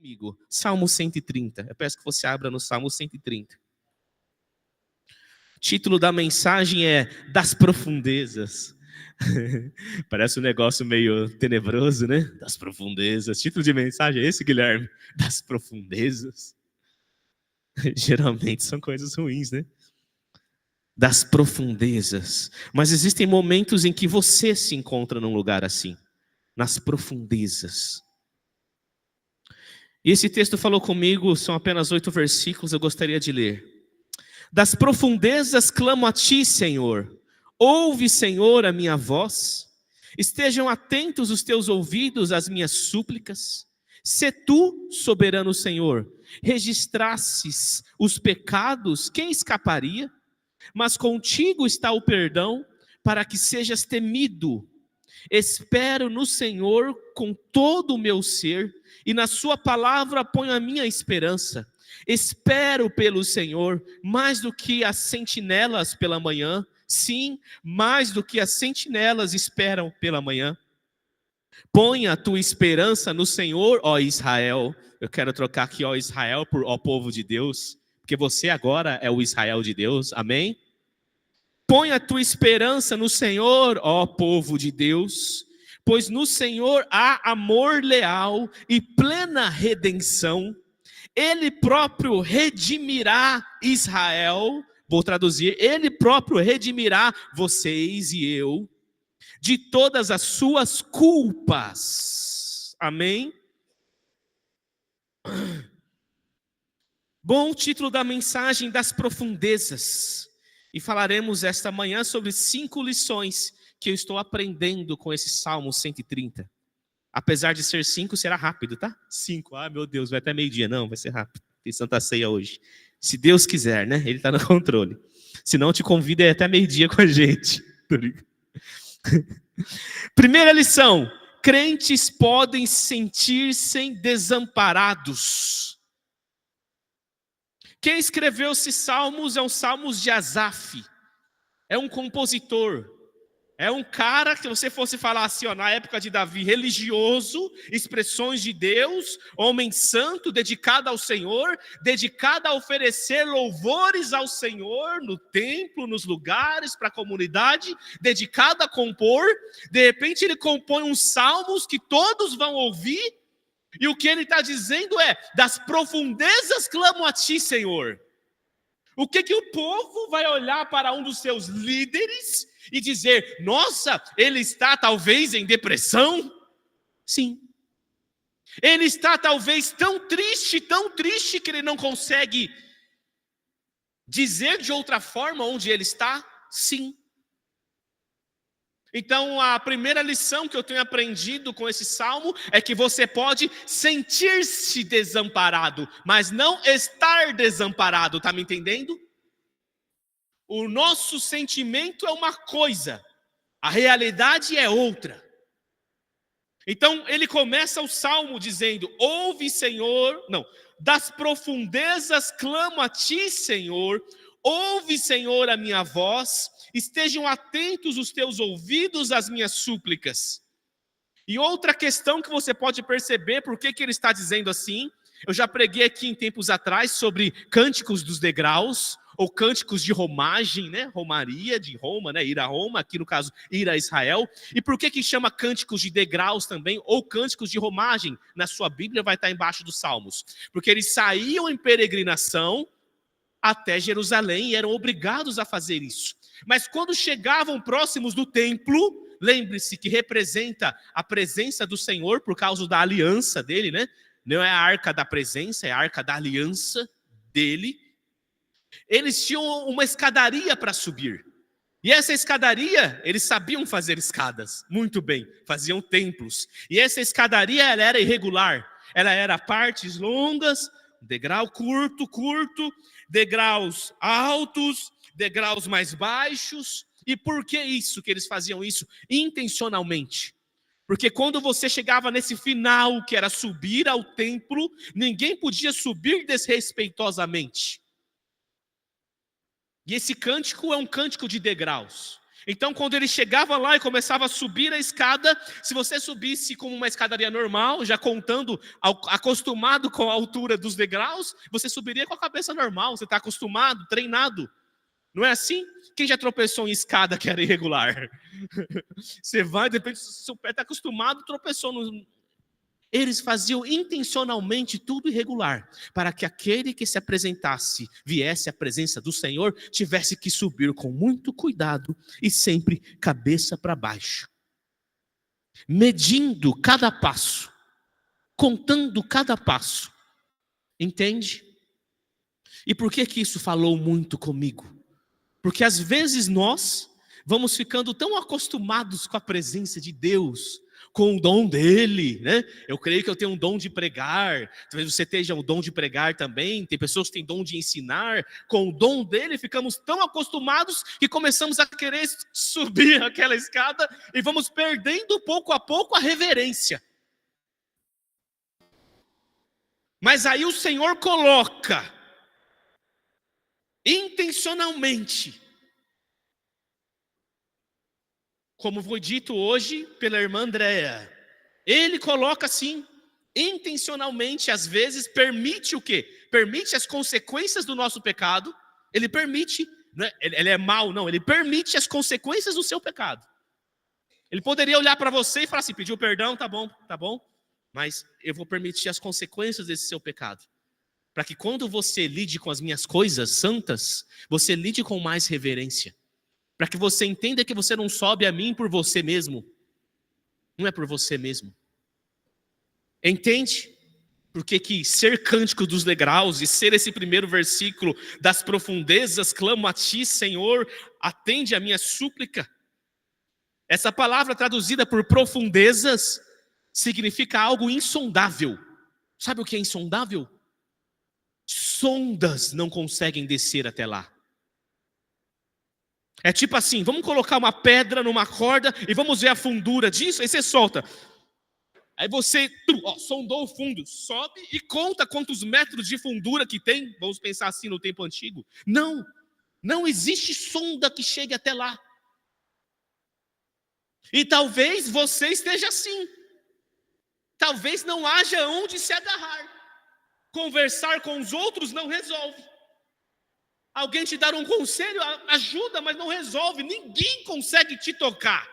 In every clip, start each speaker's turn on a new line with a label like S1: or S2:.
S1: comigo, Salmo 130. Eu peço que você abra no Salmo 130. O título da mensagem é Das Profundezas. Parece um negócio meio tenebroso, né? Das profundezas. Título de mensagem é esse, Guilherme? Das profundezas. Geralmente são coisas ruins, né? Das profundezas. Mas existem momentos em que você se encontra num lugar assim, nas profundezas. E esse texto falou comigo, são apenas 8 versículos, eu gostaria de ler. Das profundezas clamo a ti, Senhor. Ouve, Senhor, a minha voz. Estejam atentos os teus ouvidos às minhas súplicas. Se tu, soberano Senhor, registrasses os pecados, quem escaparia? Mas contigo está o perdão, para que sejas temido. Espero no Senhor com todo o meu ser, e na sua palavra ponho a minha esperança. Espero pelo Senhor, mais do que as sentinelas pela manhã. Sim, mais do que as sentinelas esperam pela manhã. Ponha a tua esperança no Senhor, ó Israel. Eu quero trocar aqui, ó Israel, por ó povo de Deus, porque você agora é o Israel de Deus, amém? Põe a tua esperança no Senhor, ó povo de Deus, pois no Senhor há amor leal e plena redenção. Ele próprio redimirá Israel, vou traduzir, ele próprio redimirá vocês e eu de todas as suas culpas. Amém? Bom, título da mensagem, Das Profundezas. E falaremos esta manhã sobre 5 lições que eu estou aprendendo com esse Salmo 130. Apesar de ser 5, será rápido, tá? 5, meu Deus, vai até meio-dia. Não, vai ser rápido. Tem Santa Ceia hoje. Se Deus quiser, né? Ele está no controle. Se não, te convido a ir até meio-dia com a gente. Primeira lição. Crentes podem sentir-se desamparados. Quem escreveu esses salmos é um salmos de Asaf. É um compositor. É um cara que, se você fosse falar assim, na época de Davi, religioso, expressões de Deus, homem santo, dedicado ao Senhor, dedicado a oferecer louvores ao Senhor no templo, nos lugares, para a comunidade, dedicado a compor. De repente ele compõe uns salmos que todos vão ouvir, e o que ele está dizendo é: das profundezas clamo a ti, Senhor. O que o povo vai olhar para um dos seus líderes e dizer: nossa, ele está talvez em depressão? Sim. Ele está talvez tão triste que ele não consegue dizer de outra forma onde ele está? Sim. Então a primeira lição que eu tenho aprendido com esse salmo é que você pode sentir-se desamparado, mas não estar desamparado, tá me entendendo? O nosso sentimento é uma coisa, a realidade é outra. Então ele começa o salmo dizendo: ouve, Senhor, das profundezas clamo a ti, Senhor. Ouve, Senhor, a minha voz. Estejam atentos os teus ouvidos às minhas súplicas. E outra questão que você pode perceber, por que ele está dizendo assim? Eu já preguei aqui em tempos atrás sobre cânticos dos degraus, ou cânticos de romagem, né? Romaria de Roma, né? Ir a Roma, aqui no caso, ir a Israel. E por que chama cânticos de degraus também, ou cânticos de romagem? Na sua Bíblia vai estar embaixo dos Salmos. Porque eles saíam em peregrinação até Jerusalém e eram obrigados a fazer isso. Mas quando chegavam próximos do templo, lembre-se que representa a presença do Senhor por causa da aliança dele, né? Não é a arca da presença, é a arca da aliança dele. Eles tinham uma escadaria para subir. E essa escadaria, eles sabiam fazer escadas, muito bem, faziam templos. E essa escadaria, ela era irregular. Ela era partes longas, degrau curto, degraus altos, degraus mais baixos. E por que isso que eles faziam isso? Intencionalmente. Porque quando você chegava nesse final, que era subir ao templo, ninguém podia subir desrespeitosamente. E esse cântico é um cântico de degraus. Então, quando ele chegava lá e começava a subir a escada, se você subisse como uma escadaria normal, já contando, acostumado com a altura dos degraus, você subiria com a cabeça normal, você está acostumado, treinado. Não é assim? Quem já tropeçou em escada que era irregular? Você vai, depende se seu pé está acostumado, tropeçou no... Eles faziam intencionalmente tudo irregular, para que aquele que se apresentasse, viesse à presença do Senhor, tivesse que subir com muito cuidado e sempre cabeça para baixo, medindo cada passo, contando cada passo. Entende? E por que isso falou muito comigo? Porque às vezes nós vamos ficando tão acostumados com a presença de Deus, com o dom dele, né? Eu creio que eu tenho um dom de pregar, talvez você tenha o dom de pregar também, tem pessoas que têm dom de ensinar, com o dom dele ficamos tão acostumados que começamos a querer subir aquela escada e vamos perdendo pouco a pouco a reverência. Mas aí o Senhor coloca, intencionalmente, como foi dito hoje pela irmã Andréa, ele coloca assim, intencionalmente, às vezes, permite o quê? Permite as consequências do nosso pecado, ele permite, não é, ele é mau, não, ele permite as consequências do seu pecado. Ele poderia olhar para você e falar assim, pediu perdão, tá bom, mas eu vou permitir as consequências desse seu pecado, para que quando você lide com as minhas coisas santas, você lide com mais reverência. Para que você entenda que você não sobe a mim por você mesmo. Não é por você mesmo. Entende? Porque que ser cântico dos degraus e ser esse primeiro versículo das profundezas, clamo a ti, Senhor, atende a minha súplica. Essa palavra traduzida por profundezas significa algo insondável. Sabe o que é insondável? Sondas não conseguem descer até lá. É tipo assim, vamos colocar uma pedra numa corda e vamos ver a fundura disso, aí você solta. Aí você sondou o fundo, sobe e conta quantos metros de fundura que tem. Vamos pensar assim no tempo antigo. Não existe sonda que chegue até lá. E talvez você esteja assim. Talvez não haja onde se agarrar. Conversar com os outros não resolve. Alguém te dar um conselho ajuda, mas não resolve. Ninguém consegue te tocar.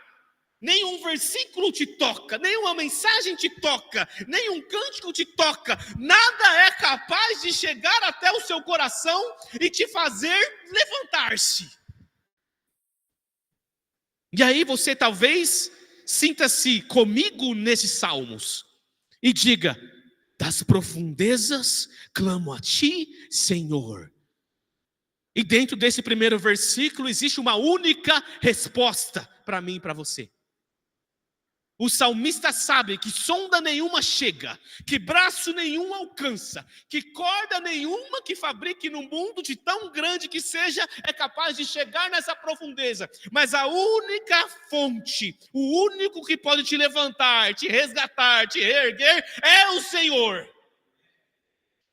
S1: Nenhum versículo te toca, nenhuma mensagem te toca, nenhum cântico te toca. Nada é capaz de chegar até o seu coração e te fazer levantar-se. E aí você talvez sinta-se comigo nesses salmos e diga, das profundezas clamo a ti, Senhor. E dentro desse primeiro versículo existe uma única resposta para mim e para você. O salmista sabe que sonda nenhuma chega, que braço nenhum alcança, que corda nenhuma que fabrique no mundo de tão grande que seja é capaz de chegar nessa profundeza. Mas a única fonte, o único que pode te levantar, te resgatar, te reerguer é o Senhor.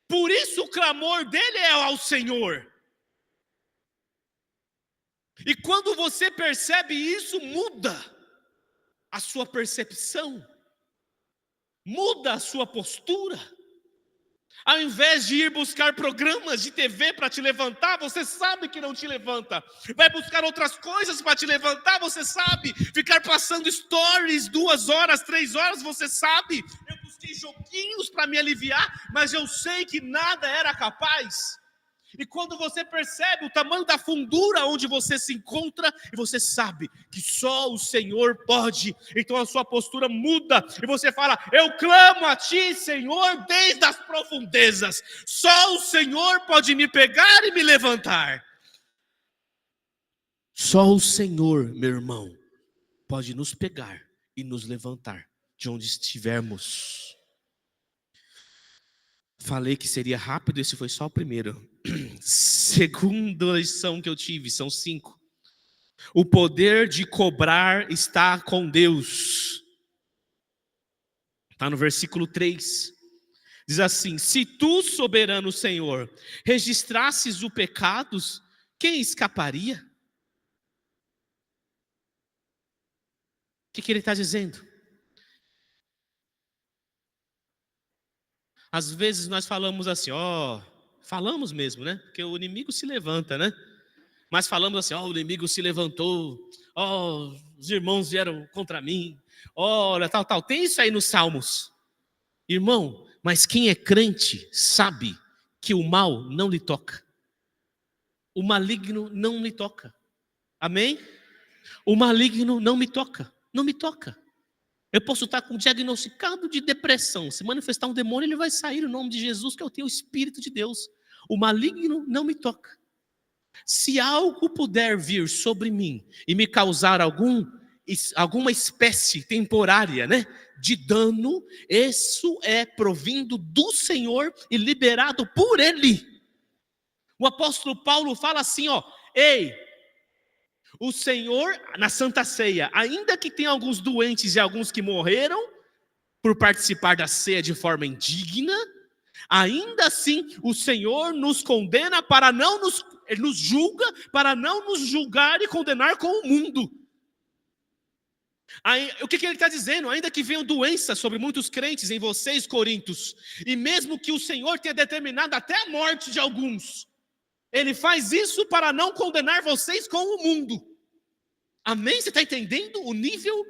S1: Por isso o clamor dele é ao Senhor. E quando você percebe isso, muda a sua percepção, muda a sua postura. Ao invés de ir buscar programas de TV para te levantar, você sabe que não te levanta. Vai buscar outras coisas para te levantar, você sabe. Ficar passando stories 2 horas, 3 horas, você sabe. Eu busquei joguinhos para me aliviar, mas eu sei que nada era capaz. E quando você percebe o tamanho da fundura onde você se encontra, e você sabe que só o Senhor pode, então a sua postura muda, e você fala, eu clamo a ti, Senhor, desde as profundezas, só o Senhor pode me pegar e me levantar. Só o Senhor, meu irmão, pode nos pegar e nos levantar de onde estivermos. Falei que seria rápido, esse foi só o primeiro. Segunda lição que eu tive, são 5. O poder de cobrar está com Deus. Está no versículo 3. Diz assim, se tu, soberano Senhor, registrasses o pecado, quem escaparia? que ele está dizendo? Às vezes nós falamos assim, falamos mesmo, né? Porque o inimigo se levanta, né? Mas falamos assim, o inimigo se levantou, os irmãos vieram contra mim, olha, tal. Tem isso aí nos Salmos. Irmão, mas quem é crente sabe que o mal não lhe toca. O maligno não me toca. Amém? O maligno não me toca. Não me toca. Eu posso estar com diagnosticado de depressão. Se manifestar um demônio, ele vai sair no nome de Jesus, que eu tenho o Espírito de Deus. O maligno não me toca. Se algo puder vir sobre mim e me causar alguma espécie temporária, né, de dano, isso é provindo do Senhor e liberado por Ele. O apóstolo Paulo fala assim, ei, o Senhor, na Santa Ceia, ainda que tenha alguns doentes e alguns que morreram por participar da ceia de forma indigna, ainda assim o Senhor nos condena para não Ele nos julga para não nos julgar e condenar com o mundo. Aí, o que ele está dizendo? Ainda que venham doenças sobre muitos crentes em vocês, Coríntios, e mesmo que o Senhor tenha determinado até a morte de alguns, Ele faz isso para não condenar vocês com o mundo. Amém? Você está entendendo o nível?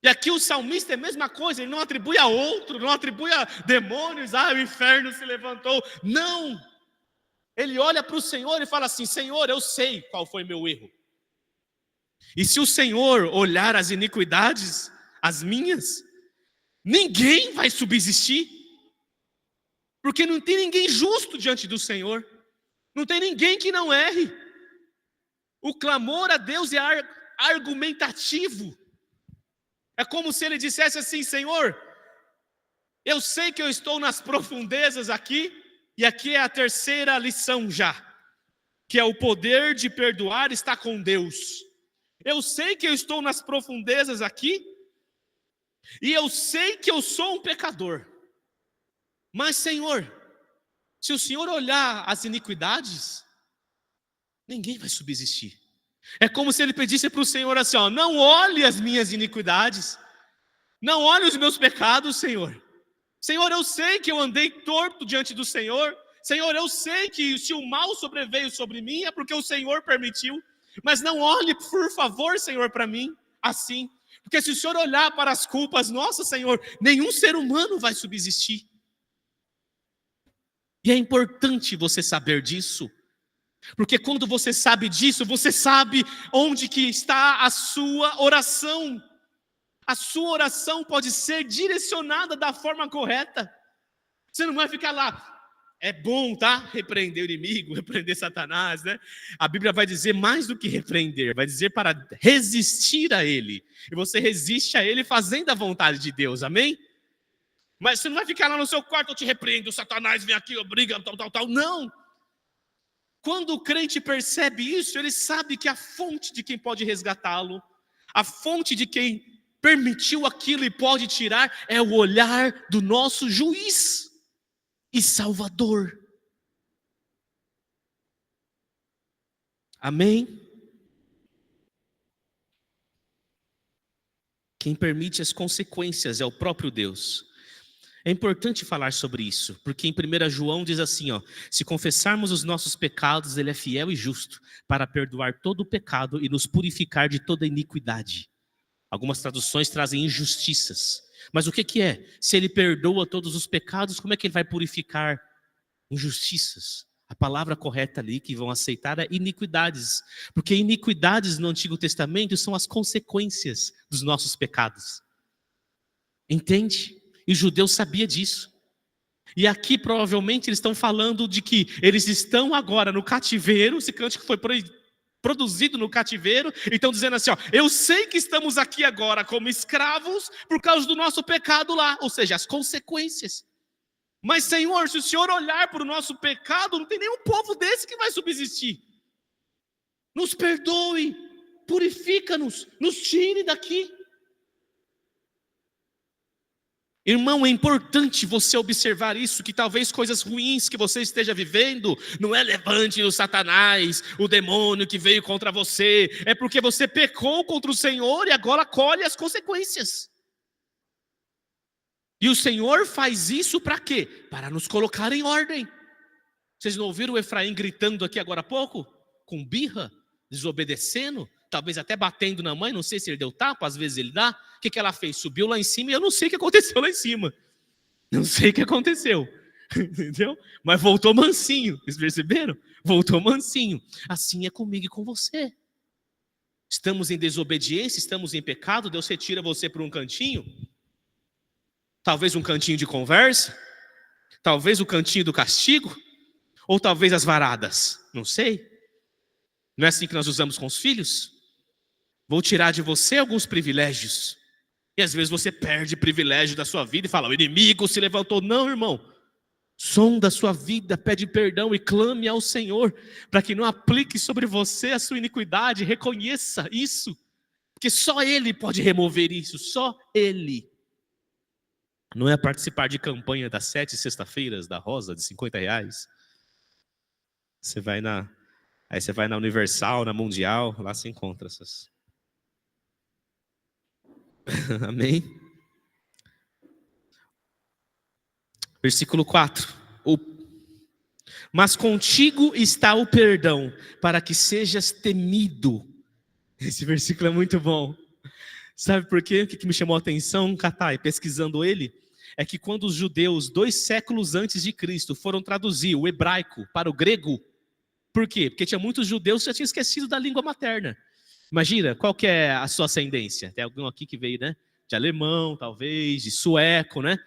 S1: E aqui o salmista é a mesma coisa, ele não atribui a outro, não atribui a demônios, o inferno se levantou. Não! Ele olha para o Senhor e fala assim, Senhor, eu sei qual foi meu erro. E se o Senhor olhar as iniquidades, as minhas, ninguém vai subsistir. Porque não tem ninguém justo diante do Senhor. Não tem ninguém que não erre. O clamor a Deus é argumentativo. É como se ele dissesse assim, Senhor, eu sei que eu estou nas profundezas aqui, e aqui é a terceira lição já, que é o poder de perdoar está com Deus. Eu sei que eu estou nas profundezas aqui, e eu sei que eu sou um pecador. Mas, Senhor, se o Senhor olhar as iniquidades, ninguém vai subsistir. É como se ele pedisse para o Senhor assim, não olhe as minhas iniquidades, não olhe os meus pecados, Senhor. Senhor, eu sei que eu andei torto diante do Senhor. Senhor, eu sei que se o mal sobreveio sobre mim, é porque o Senhor permitiu. Mas não olhe, por favor, Senhor, para mim, assim. Porque se o Senhor olhar para as culpas, nossa, Senhor, nenhum ser humano vai subsistir. E é importante você saber disso. Porque quando você sabe disso, você sabe onde que está a sua oração. A sua oração pode ser direcionada da forma correta. Você não vai ficar lá, é bom, tá? Repreender o inimigo, repreender Satanás, né? A Bíblia vai dizer mais do que repreender, vai dizer para resistir a ele. E você resiste a ele fazendo a vontade de Deus, amém? Mas você não vai ficar lá no seu quarto, eu te repreendo, Satanás vem aqui, obriga, tal. Não. Quando o crente percebe isso, ele sabe que a fonte de quem pode resgatá-lo, a fonte de quem permitiu aquilo e pode tirar, é o olhar do nosso juiz e Salvador. Amém? Quem permite as consequências é o próprio Deus. É importante falar sobre isso, porque em 1 João diz assim, se confessarmos os nossos pecados, Ele é fiel e justo para perdoar todo o pecado e nos purificar de toda iniquidade. Algumas traduções trazem injustiças. Mas o que é? Se Ele perdoa todos os pecados, como é que Ele vai purificar injustiças? A palavra correta ali que vão aceitar é iniquidades. Porque iniquidades no Antigo Testamento são as consequências dos nossos pecados. Entende? E o judeu sabia disso. E aqui provavelmente eles estão falando de que eles estão agora no cativeiro, esse cântico foi produzido no cativeiro, e estão dizendo assim, eu sei que estamos aqui agora como escravos por causa do nosso pecado lá, ou seja, as consequências. Mas Senhor, se o Senhor olhar para o nosso pecado, não tem nenhum povo desse que vai subsistir. Nos perdoe, purifica-nos, nos tire daqui. Irmão, é importante você observar isso, que talvez coisas ruins que você esteja vivendo não é levante o Satanás, o demônio que veio contra você, é porque você pecou contra o Senhor e agora colhe as consequências. E o Senhor faz isso para quê? Para nos colocar em ordem. Vocês não ouviram o Efraim gritando aqui agora há pouco? Com birra, desobedecendo, talvez até batendo na mãe, não sei se ele deu tapa, às vezes ele dá. O que ela fez? Subiu lá em cima e eu não sei o que aconteceu lá em cima. Não sei o que aconteceu, entendeu? Mas voltou mansinho, vocês perceberam? Voltou mansinho. Assim é comigo e com você. Estamos em desobediência, estamos em pecado, Deus retira você para um cantinho. Talvez um cantinho de conversa, talvez o cantinho do castigo, ou talvez as varadas, não sei. Não é assim que nós usamos com os filhos? Vou tirar de você alguns privilégios. E às vezes você perde privilégio da sua vida e fala, o inimigo se levantou. Não, irmão. Sonda a sua vida, pede perdão e clame ao Senhor, para que não aplique sobre você a sua iniquidade, reconheça isso. Porque só Ele pode remover isso, só Ele. Não é participar de campanha das 7 sexta-feiras da Rosa, de R$50. Aí você vai na Universal, na Mundial, lá se encontra essas. Amém? Versículo 4. Mas contigo está o perdão, para que sejas temido. Esse versículo é muito bom. Sabe por quê? O que me chamou a atenção, Catai, pesquisando ele? É que quando os judeus, 2 séculos antes de Cristo, foram traduzir o hebraico para o grego, por quê? Porque tinha muitos judeus que já tinham esquecido da língua materna. Imagina, qual que é a sua ascendência? Tem algum aqui que veio, né? De alemão, talvez, de sueco, né?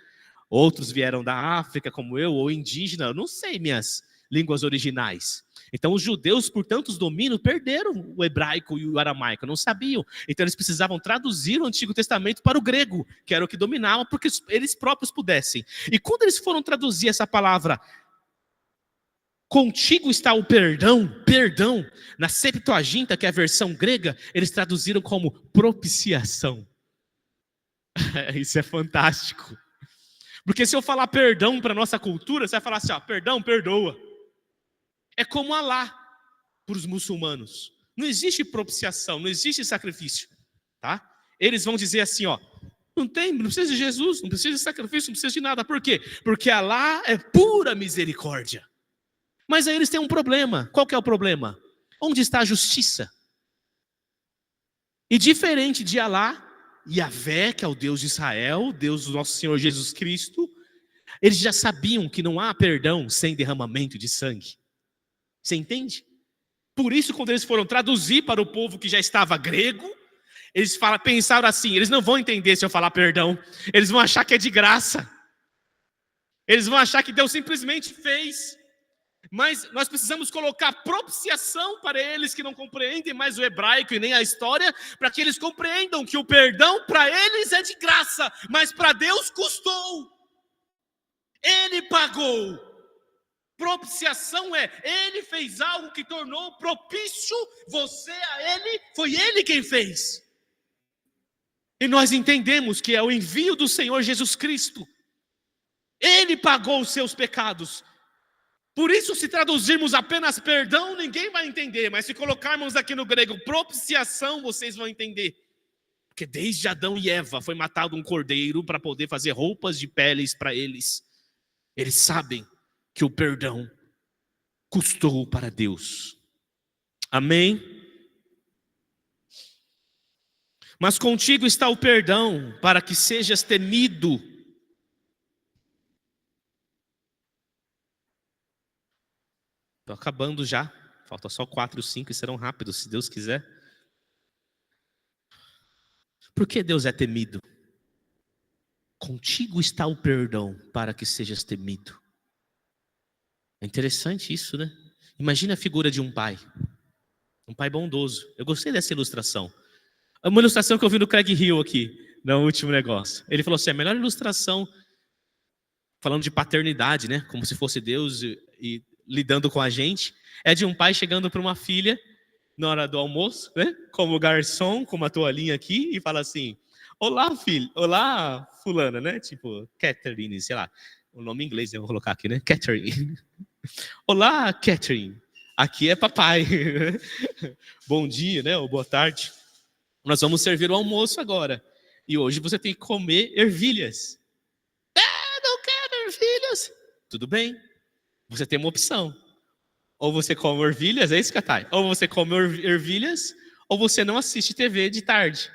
S1: Outros vieram da África, como eu, ou indígena, eu não sei minhas línguas originais. Então os judeus, por tantos domínios, perderam o hebraico e o aramaico, não sabiam. Então eles precisavam traduzir o Antigo Testamento para o grego, que era o que dominava, porque eles próprios pudessem. E quando eles foram traduzir essa palavra, contigo está o perdão, na Septuaginta, que é a versão grega, eles traduziram como propiciação. Isso é fantástico. Porque se eu falar perdão para a nossa cultura, você vai falar assim, ó, perdão, perdoa. É como Alá para os muçulmanos. Não existe propiciação, não existe sacrifício. Tá? Eles vão dizer assim, ó, não precisa de Jesus, não precisa de sacrifício, não precisa de nada. Por quê? Porque Alá é pura misericórdia. Mas aí eles têm um problema. Qual que é o problema? Onde está a justiça? E diferente de Alá, Yahvé, que é o Deus de Israel, Deus do nosso Senhor Jesus Cristo, eles já sabiam que não há perdão sem derramamento de sangue. Você entende? Por isso, quando eles foram traduzir para o povo que já estava grego, eles pensaram assim, eles não vão entender se eu falar perdão, eles vão achar que é de graça. Eles vão achar que Deus simplesmente fez. Mas nós precisamos colocar propiciação para eles que não compreendem mais o hebraico e nem a história, para que eles compreendam que o perdão para eles é de graça, mas para Deus custou. Ele pagou. Propiciação Ele fez algo que tornou propício você a Ele, foi Ele quem fez. E nós entendemos que é o envio do Senhor Jesus Cristo. Ele pagou os seus pecados. Por isso, se traduzirmos apenas perdão, ninguém vai entender. Mas se colocarmos aqui no grego propiciação, vocês vão entender. Porque desde Adão e Eva foi matado um cordeiro para poder fazer roupas de peles para eles. Eles sabem que o perdão custou para Deus. Amém? Mas contigo está o perdão, para que sejas temido. Estou acabando já. Falta só 4 ou 5 e serão rápidos, se Deus quiser. Por que Deus é temido? Contigo está o perdão, para que sejas temido. É interessante isso, né? Imagina a figura de um pai bondoso. Eu gostei dessa ilustração. É uma ilustração que eu vi no Craig Hill aqui, no último negócio. Ele falou assim, a melhor ilustração, falando de paternidade, né? Como se fosse Deus e lidando com a gente, é de um pai chegando para uma filha na hora do almoço, né? Como garçom, com uma toalhinha aqui, e fala assim, Olá, filho. Olá, fulana, né? Tipo, Catherine, sei lá. O nome em inglês eu vou colocar aqui, né? Catherine. Olá, Catherine. Aqui é papai. Bom dia, né? Ou boa tarde. Nós vamos servir o almoço agora. E hoje você tem que comer ervilhas. Ah, não quero ervilhas. Tudo bem. Você tem uma opção. Ou você come ervilhas, é isso, Catai? Ou você come ervilhas, ou você não assiste TV de tarde.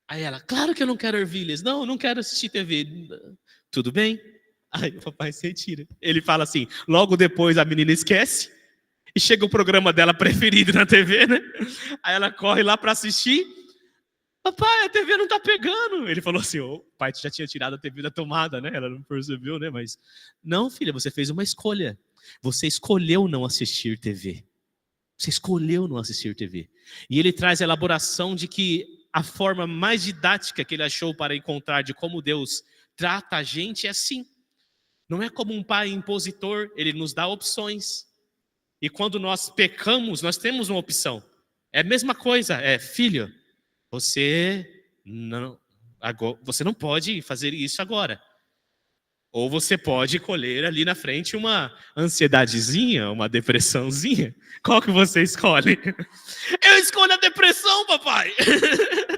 S1: Aí ela, claro que eu não quero ervilhas. Não, eu não quero assistir TV. Tudo bem? Aí o papai se retira. Ele fala assim, logo depois a menina esquece, e chega o programa dela preferido na TV, né? Aí ela corre lá para assistir. Papai, a TV não tá pegando. Ele falou assim, o pai já tinha tirado a TV da tomada, né? Ela não percebeu, né? Mas, não, filha, você fez uma escolha. Você escolheu não assistir TV. Você escolheu não assistir TV. E ele traz a elaboração de que a forma mais didática que ele achou para encontrar de como Deus trata a gente é assim. Não é como um pai impositor, ele nos dá opções. E quando nós pecamos, nós temos uma opção. É a mesma coisa, filho, você não pode fazer isso agora. Ou você pode colher ali na frente uma ansiedadezinha, uma depressãozinha. Qual que você escolhe? Eu escolho a depressão, papai.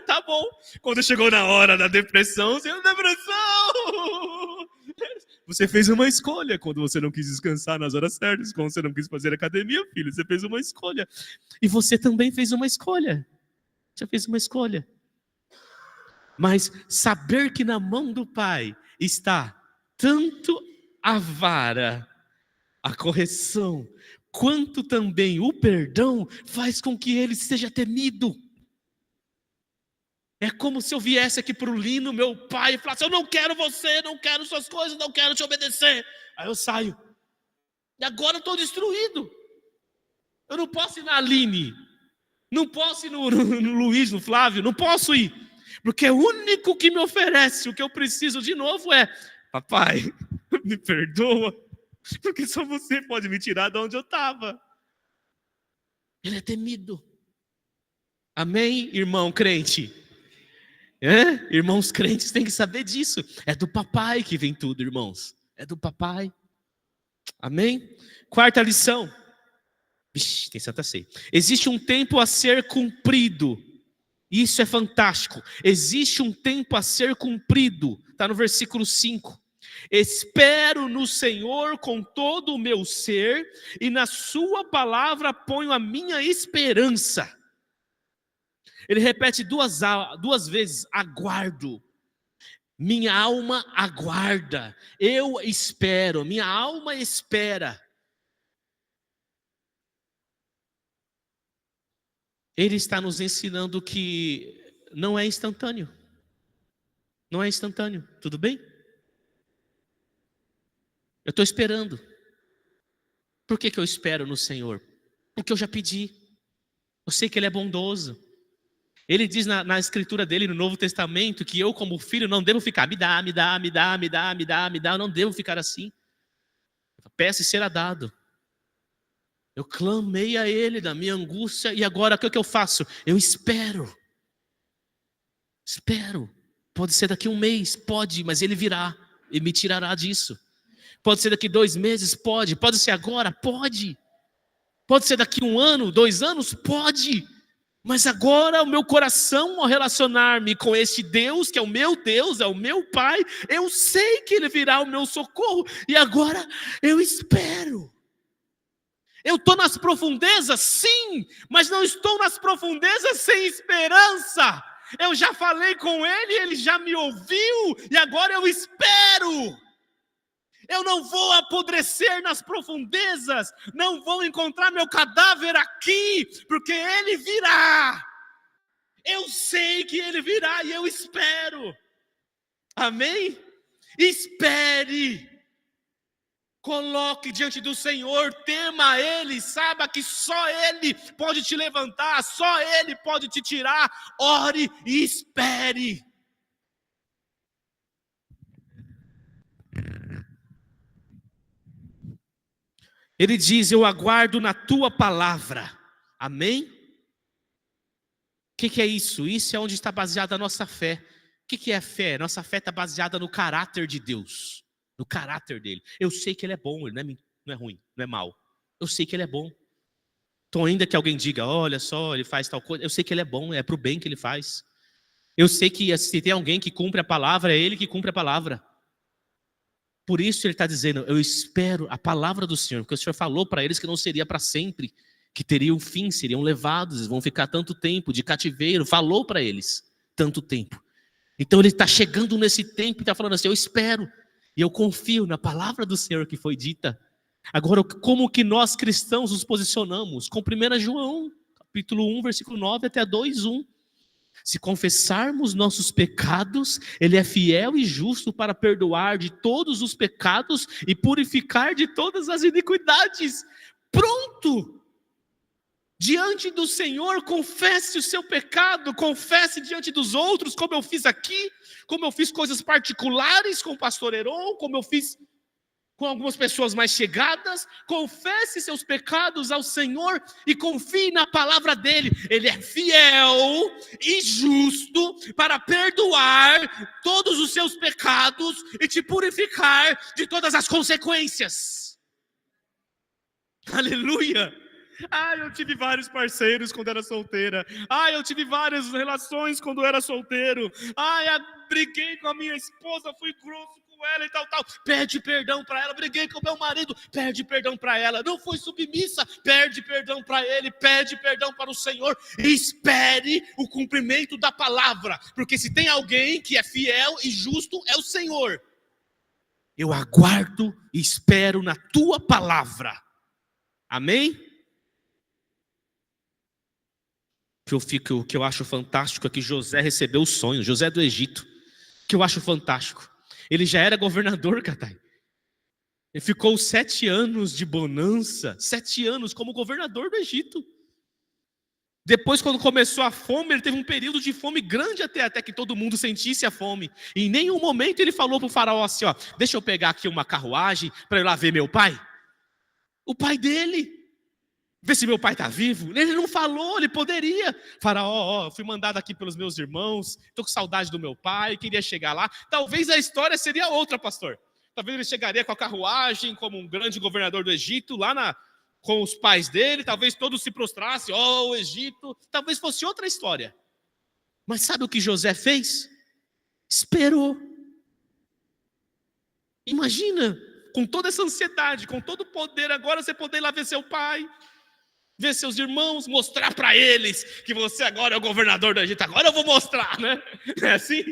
S1: Tá bom. Quando chegou na hora da depressão, você depressão. Você fez uma escolha quando você não quis descansar nas horas certas, quando você não quis fazer academia, filho. Você fez uma escolha. E você também fez uma escolha. Já fez uma escolha. Mas saber que na mão do Pai está tanto a vara, a correção, quanto também o perdão, faz com que ele seja temido. É como se eu viesse aqui para o Lino, meu pai, e falasse, eu não quero você, não quero suas coisas, não quero te obedecer. Aí eu saio. E agora eu estou destruído. Eu não posso ir na Aline, não posso ir no Luiz, no Flávio, não posso ir. Porque o único que me oferece o que eu preciso de novo é, papai, me perdoa, porque só você pode me tirar de onde eu estava. Ele é temido. Amém, irmão crente? Irmãos crentes têm que saber disso. É do papai que vem tudo, irmãos. É do papai. Amém? Quarta lição. Vixe, tem Santa Ceia. Existe um tempo a ser cumprido. Isso é fantástico. Existe um tempo a ser cumprido. Está no versículo 5. Espero no Senhor com todo o meu ser, e na sua palavra ponho a minha esperança. Ele repete duas vezes, aguardo. Minha alma aguarda. Eu espero, minha alma espera. Ele está nos ensinando que não é instantâneo. Não é instantâneo, tudo bem? Eu estou esperando. Por que eu espero no Senhor? Porque eu já pedi. Eu sei que Ele é bondoso. Ele diz na escritura dele, no Novo Testamento, que eu como filho não devo ficar, me dá, me dá, me dá, me dá, me dá, me dá. Eu não devo ficar assim. Peço e será dado. Eu clamei a Ele da minha angústia e agora o que eu faço? Eu espero. Espero. Pode ser daqui a um mês, pode, mas Ele virá e me tirará disso. Pode ser daqui 2 meses, pode. Pode ser agora, pode. Pode ser daqui 1 ano, 2 anos, pode. Mas agora o meu coração, ao relacionar-me com este Deus, que é o meu Deus, é o meu Pai, eu sei que Ele virá ao meu socorro e agora eu espero. Eu estou nas profundezas, sim, mas não estou nas profundezas sem esperança. Eu já falei com Ele, Ele já me ouviu e agora eu espero. Eu não vou apodrecer nas profundezas, não vou encontrar meu cadáver aqui, porque Ele virá. Eu sei que Ele virá e eu espero. Amém? Espere. Coloque diante do Senhor, tema a Ele, saiba que só Ele pode te levantar, só Ele pode te tirar. Ore e espere. Ele diz, eu aguardo na tua palavra. Amém? que é isso? Isso é onde está baseada a nossa fé. O que é a fé? Nossa fé está baseada no caráter de Deus, no caráter dele. Eu sei que ele é bom, ele não é ruim, não é mau. Eu sei que ele é bom. Então, ainda que alguém diga, olha só, ele faz tal coisa, eu sei que ele é bom, é para o bem que ele faz. Eu sei que se tem alguém que cumpre a palavra, é ele que cumpre a palavra. Por isso ele está dizendo, eu espero a palavra do Senhor, porque o Senhor falou para eles que não seria para sempre, que teria um fim, seriam levados, vão ficar tanto tempo de cativeiro, falou para eles, tanto tempo. Então ele está chegando nesse tempo e está falando assim, eu espero, e eu confio na palavra do Senhor que foi dita. Agora, como que nós cristãos nos posicionamos? Com 1 João, capítulo 1, versículo 9 até 2:1. Se confessarmos nossos pecados, Ele é fiel e justo para perdoar de todos os pecados e purificar de todas as iniquidades. Pronto! Diante do Senhor, confesse o seu pecado, confesse diante dos outros, como eu fiz aqui, como eu fiz coisas particulares com o pastor Heron, como eu fiz com algumas pessoas mais chegadas. Confesse seus pecados ao Senhor e confie na palavra dele. Ele é fiel e justo para perdoar todos os seus pecados e te purificar de todas as consequências. Aleluia! Eu tive vários parceiros quando era solteira. Eu tive várias relações quando era solteiro. Eu briguei com a minha esposa, fui grosso com ela e tal. Pede perdão para ela. Briguei com o meu marido, pede perdão para ela. Não fui submissa, pede perdão para ele, pede perdão para o Senhor. E espere o cumprimento da palavra. Porque se tem alguém que é fiel e justo, é o Senhor. Eu aguardo e espero na tua palavra. Amém? O que eu acho fantástico é que José recebeu o sonho, José do Egito, que eu acho fantástico. Ele já era governador, Catai. Ele ficou 7 anos de bonança, 7 anos como governador do Egito. Depois, quando começou a fome, ele teve um período de fome grande até que todo mundo sentisse a fome. E em nenhum momento ele falou para o faraó assim, deixa eu pegar aqui uma carruagem para ir lá ver meu pai. O pai dele. Ver se meu pai está vivo. Ele não falou, ele poderia. Faraó, fui mandado aqui pelos meus irmãos, estou com saudade do meu pai, queria chegar lá. Talvez a história seria outra, pastor. Talvez ele chegaria com a carruagem, como um grande governador do Egito, com os pais dele, talvez todos se prostrassem, o Egito. Talvez fosse outra história. Mas sabe o que José fez? Esperou. Imagina, com toda essa ansiedade, com todo o poder, agora você poder ir lá ver seu pai, ver seus irmãos, mostrar para eles que você agora é o governador do Egito. Agora eu vou mostrar, né? Não é assim?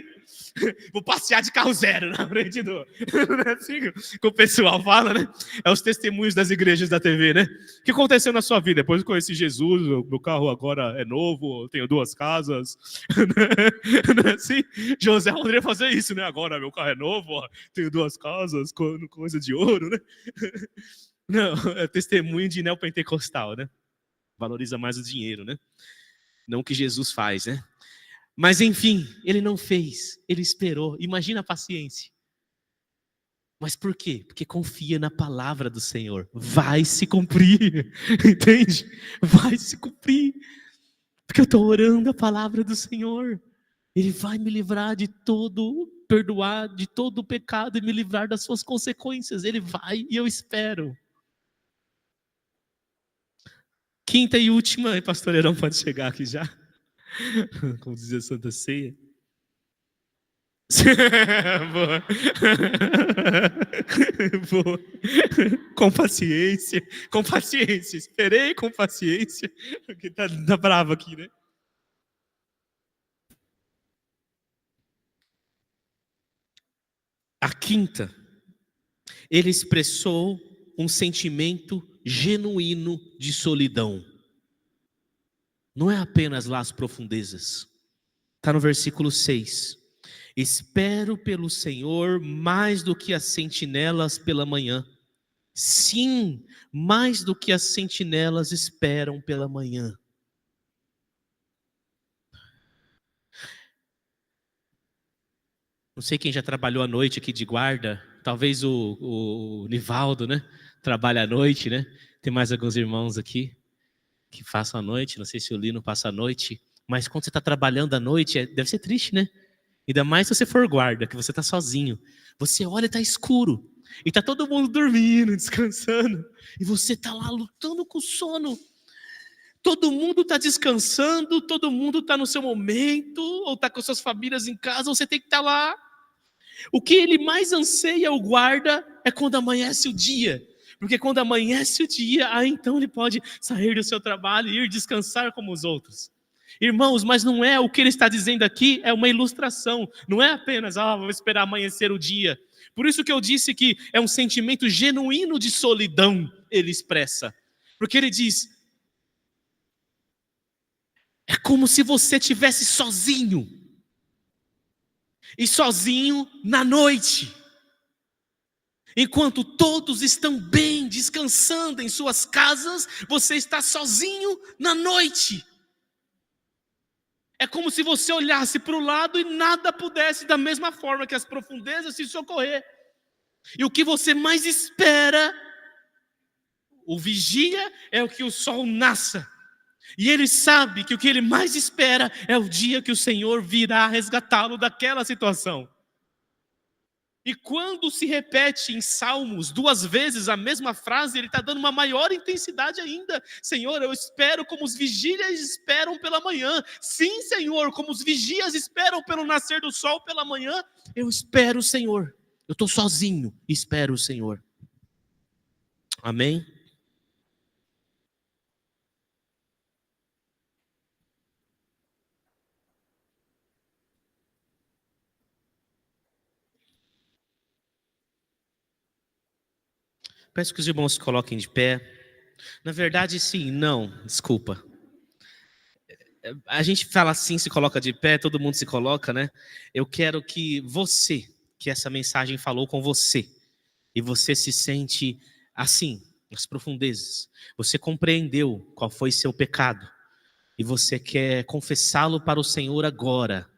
S1: Vou passear de carro zero na frente do... Não é assim que o pessoal fala, né? É os testemunhos das igrejas da TV, né? O que aconteceu na sua vida? Depois que conheci Jesus, meu carro agora é novo, eu tenho 2 casas. Não é assim? José poderia fazer isso, né? Agora meu carro é novo, tenho 2 casas, coisa de ouro, né? Não, é testemunho de neopentecostal, né? Valoriza mais o dinheiro, né? Não o que Jesus faz, né? Mas enfim, ele não fez, ele esperou. Imagina a paciência. Mas por quê? Porque confia na palavra do Senhor. Vai se cumprir, entende? Vai se cumprir. Porque eu estou orando a palavra do Senhor. Ele vai me livrar perdoar de todo o pecado e me livrar das suas consequências. Ele vai e eu espero. 5ª e última, pastor Herão pode chegar aqui já. Como diz a Santa Ceia. Boa. Boa. Com paciência, esperei com paciência, porque tá bravo aqui, né? A 5ª, ele expressou um sentimento genuíno de solidão. Não é apenas lá as profundezas. Está no versículo 6. Espero pelo Senhor mais do que as sentinelas pela manhã. Sim, mais do que as sentinelas esperam pela manhã. Não sei quem já trabalhou à noite aqui de guarda. Talvez o Nivaldo, né? Trabalha à noite, né? Tem mais alguns irmãos aqui que façam à noite. Não sei se o Lino passa à noite. Mas quando você está trabalhando à noite, deve ser triste, né? Ainda mais se você for guarda, que você está sozinho. Você olha e está escuro. E está todo mundo dormindo, descansando. E você está lá lutando com o sono. Todo mundo está descansando, todo mundo está no seu momento, ou está com suas famílias em casa, ou você tem que estar lá. O que ele mais anseia, o guarda, é quando amanhece o dia. Porque quando amanhece o dia, aí então ele pode sair do seu trabalho e ir descansar como os outros. Irmãos, mas não é o que ele está dizendo aqui, é uma ilustração. Não é apenas, vou esperar amanhecer o dia. Por isso que eu disse que é um sentimento genuíno de solidão, ele expressa. Porque ele diz, é como se você estivesse sozinho. E sozinho na noite. Enquanto todos estão bem, descansando em suas casas, você está sozinho na noite. É como se você olhasse para o lado e nada pudesse, da mesma forma que as profundezas, se socorrer. E o que você mais espera, o vigia, é o que o sol nasça. E ele sabe que o que ele mais espera é o dia que o Senhor virá resgatá-lo daquela situação. E quando se repete em Salmos 2 vezes a mesma frase, ele está dando uma maior intensidade ainda. Senhor, eu espero como os vigílias esperam pela manhã. Sim, Senhor, como os vigias esperam pelo nascer do sol pela manhã, eu espero o Senhor. Eu estou sozinho e espero o Senhor. Amém? Peço que os irmãos se coloquem de pé. Na verdade, sim, não, desculpa. A gente fala assim, se coloca de pé, todo mundo se coloca, né? Eu quero que você, que essa mensagem falou com você, e você se sente assim, nas profundezas. Você compreendeu qual foi seu pecado, e você quer confessá-lo para o Senhor agora.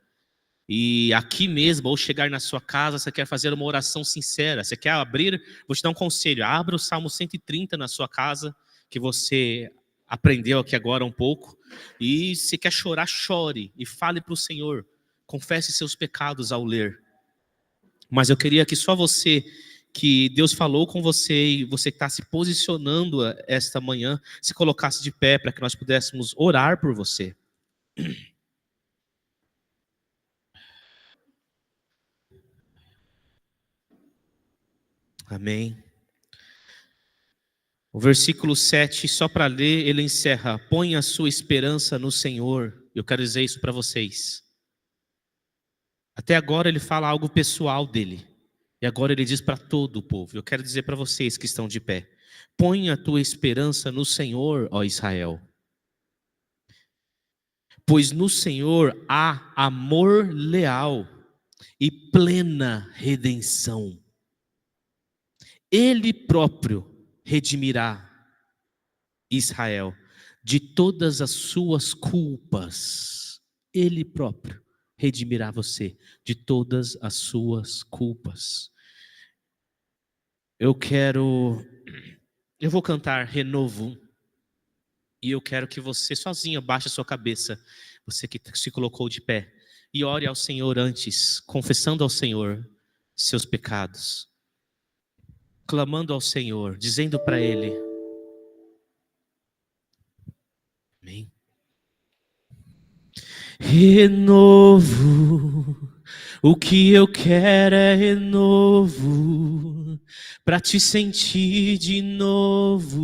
S1: E aqui mesmo, ou chegar na sua casa, você quer fazer uma oração sincera, você quer abrir, vou te dar um conselho, abra o Salmo 130 na sua casa, que você aprendeu aqui agora um pouco, e se quer chorar, chore, e fale para o Senhor, confesse seus pecados ao ler. Mas eu queria que só você, que Deus falou com você, e você que está se posicionando esta manhã, se colocasse de pé, para que nós pudéssemos orar por você. Amém. O versículo 7, só para ler, ele encerra: põe a sua esperança no Senhor. Eu quero dizer isso para vocês. Até agora ele fala algo pessoal dele. E agora ele diz para todo o povo. Eu quero dizer para vocês que estão de pé: põe a tua esperança no Senhor, ó Israel. Pois no Senhor há amor leal e plena redenção. Ele próprio redimirá Israel de todas as suas culpas. Ele próprio redimirá você de todas as suas culpas. Eu vou cantar Renovo, e eu quero que você sozinho abaixe a sua cabeça, você que se colocou de pé, e ore ao Senhor antes, confessando ao Senhor seus pecados, clamando ao Senhor, dizendo para Ele: amém. Renovo, o que eu quero é renovo, para te sentir de novo,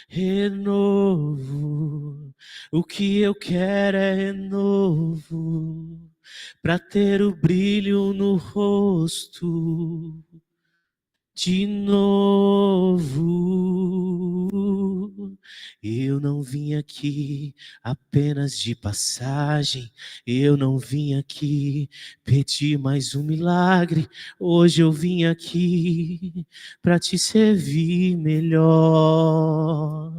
S1: renovo, o que eu quero é renovo, para ter o brilho no rosto. De novo, eu não vim aqui apenas de passagem, eu não vim aqui pedir mais um milagre, hoje eu vim aqui para te servir melhor.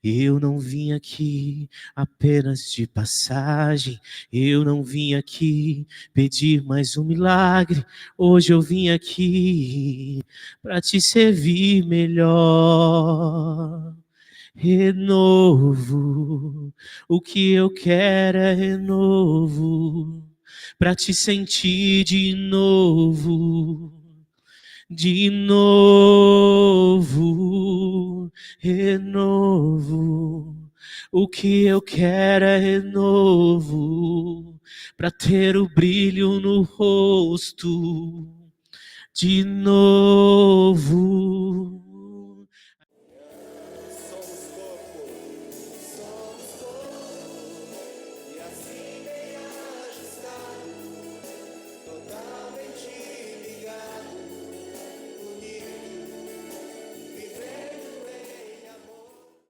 S1: Eu Eu não vim aqui apenas de passagem, eu não vim aqui pedir mais um milagre. Hoje eu vim aqui para te servir melhor. Renovo, o que eu quero é renovo, para te sentir de novo. De novo, renovo, o que eu quero é renovo, para ter o brilho no rosto. De novo,